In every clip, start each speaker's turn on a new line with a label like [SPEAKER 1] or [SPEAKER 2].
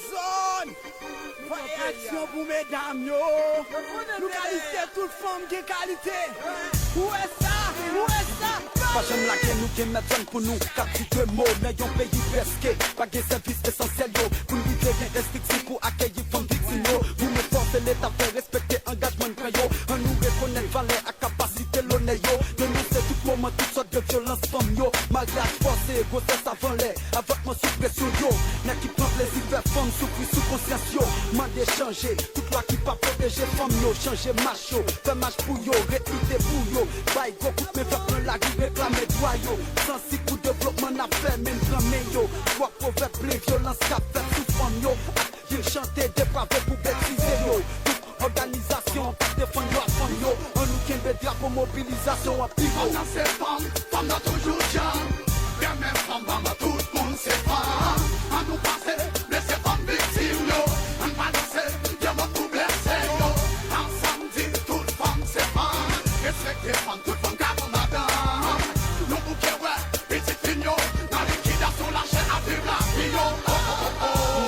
[SPEAKER 1] Zone, réaction pour mesdames, yo. Nous qualifions toute femme qui est qualité. Où est ça? Où est ça?
[SPEAKER 2] Pas j'aime la guerre, nous qui mettent zone pour nous. Car si tu es mot, n'ayons pays pesqué. Pas de services essentiels, yo. Pour nous vivre des restrictions pour accueillir femmes victimes, yo. Vous me forcez l'État faire respecter engagement de yo. On nous reconnaît valeur à capacité l'honneur, yo. Dénoncer tout moment, toutes sortes de violences femmes, yo. Mariage forcé, grossesse avant l'air. Avortement sous pression, yo. N'a qui prend plaisir vers femmes souffrir sous conscience, yo. Mandé changer, toute loi qui pas protéger femmes, yo. Changer macho, faire match pour yo. Réputer pour yo. Bye, go, coupe mes faire prendre la rue, réclamer droit, yo. Sans six coups de développement, n'a fait même cramer, yo. Quoi proverbe, les violences qu'a fait sous femmes, yo. Il chantait des pavés pour bêtiser, yo. Organisation, défendre la femme, yo. On nous qui des drapeaux, mobilisation, en pivot.
[SPEAKER 3] On a ces femmes, femmes n'a toujours jamais. Bien même femme, maman, tout le monde c'est femmes. On nous passe, laissez femmes victimes, yo. On va danser, y'a mon tout blessé, yo. Ensemble, dit toute femme c'est femmes. Respectez femmes, toute femme, car on a dame. Nous bouquets, ouais, petite fille, yo. Dans liquidation, la chaîne à vivre la vie, yo.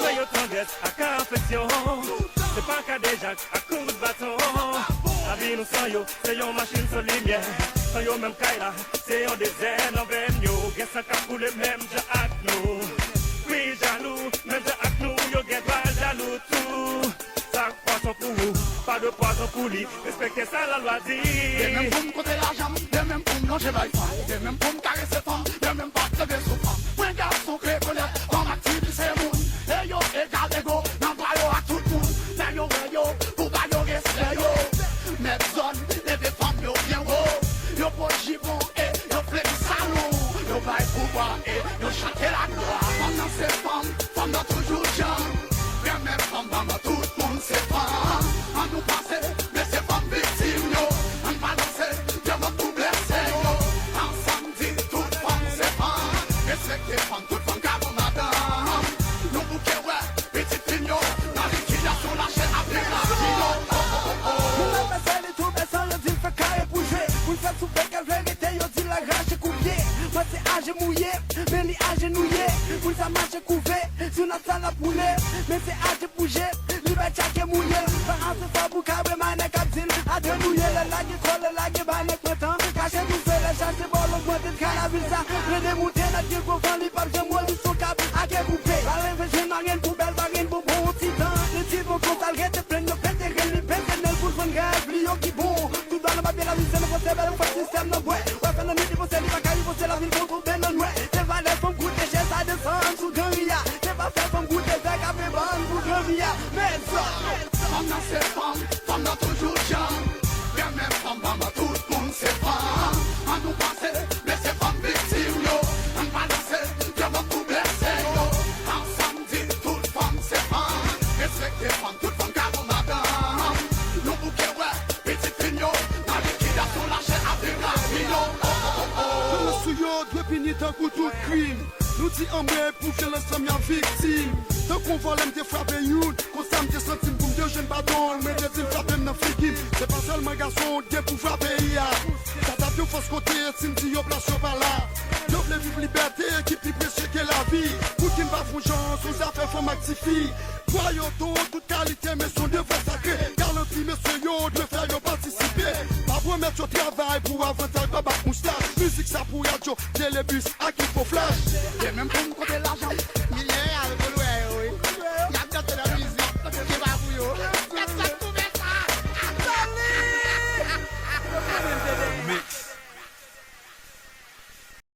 [SPEAKER 4] Voyons tendresse à confection. C'est pas qu'à déjà à coup de bâton. La vie nous sans yo, c'est une machine sans lumière. Sans yo même kaila, c'est un désert dans venyo. Qu'est-ce qu'a coulé même j'ai avec nous. Oui jaloux, même j'ai avec nous. Yo get pas jaloux tout. Ça poisson pour vous, pas de poison pour lui. Respectez ça la loi dit.
[SPEAKER 3] Des mêmes pour me compter l'argent, des mêmes pour me longer la femme. Des mêmes pour me caresser femme, des mêmes pas de vaisseau femme. Point garçon créé connaître, comme actif c'est moun. Et yo égal ego, n'envoie yo à tout le monde. Mais yo yo, pour pas yo rester yo. Mais zone, les femmes yo bien haut. Yo pour gibon et yo flèche salon. Yo bail pouvoir et yo chanter la gloire. On a ces femmes, femmes dans toujours jeune. Bien même femmes, maman, tout le monde c'est femmes. On nous passe, mais c'est femmes victimes yo. On va danser, yo va tout blesser yo. Ensemble dit toute femme c'est femmes. Respectez femmes, toute femme car on a dame. Nous bouquets ouais, petite fille yo. Dans liquidation la chaîne à vivre la vie yo.
[SPEAKER 1] Nous n'avons pas ça, les tout baissant, le dit fait carré bouger. Vous le faites souffler qu'elle vérité, yo dit la rage coupier. Moi c'est âge mouillé, mais les âges nouillés. Vous ça marche couvé, sur notre salle à poulet. Mais c'est âge bouger, liberté qui est mouillé. Parents se font boucabre, mané capsule. À de nouiller, le lague, colle, le lague, banek, maintenant. Caché tout seul, le chasse, bon, l'augmenter de cannabis. Le démouter, la gueule, pour faire les papes, j'ai moi, le sous-cap, à qui coupé. La lèvre, j'ai marine, poubelle, barine, pour bon titan. Les types, on compte, elle reste pleine de pète, et les pète, et le bout de gaz, lion qui bon. Tout dans le papier, la vie, c'est le procès, le faux système, le bois. Ouais, fait le midi, pour c'est les vacances, c'est la ville, pour bien le noué. C'est pas les femmes goûter, j'ai ça descend sous Gambia. C'est pas fait comme goûter, c'est qu'à faire bon, pour Gambia. Mais ça,
[SPEAKER 3] On a ces femmes, femmes dans toujours jeune. Bien même femmes, maman, tout le monde c'est femmes. On nous passe, mais c'est femmes victimes yo. On va danser, yo va tout blesser yo. Ensemble dit toute femme c'est femmes. Respectez femmes, toute femme car on a dame. Nous bouquets ouais, petite fille yo. Dans liquidation la chaîne à vivre la vie yo.
[SPEAKER 5] Nous sous yo, deux pénis d'un coup tout crime. Nous dit en vrai pour que l'ensemble y a victime. Tant qu'on va l'aime frapper une, qu'on s'aime des centimes pour deux jeunes bâtons, mais des îles frapper dans fliquim. C'est pas seulement garçon, des pour frapper ya. Ça tape yo fausse côté, sim dit yo place yo par là. Yo vle vivre liberté, qui plus précieux que la vie. Pour qui va vengeance, aux affaires faut magnifier. Quoi yo tout, toute qualité, mais son devoir sacré. Car le prix, monsieur yo, de faire yo participer. Pas pour mettre au travail, pour avantage, baba moustache. Musique ça pour radio, télébus, à qui faut flash.
[SPEAKER 3] Et même pour me compter l'argent,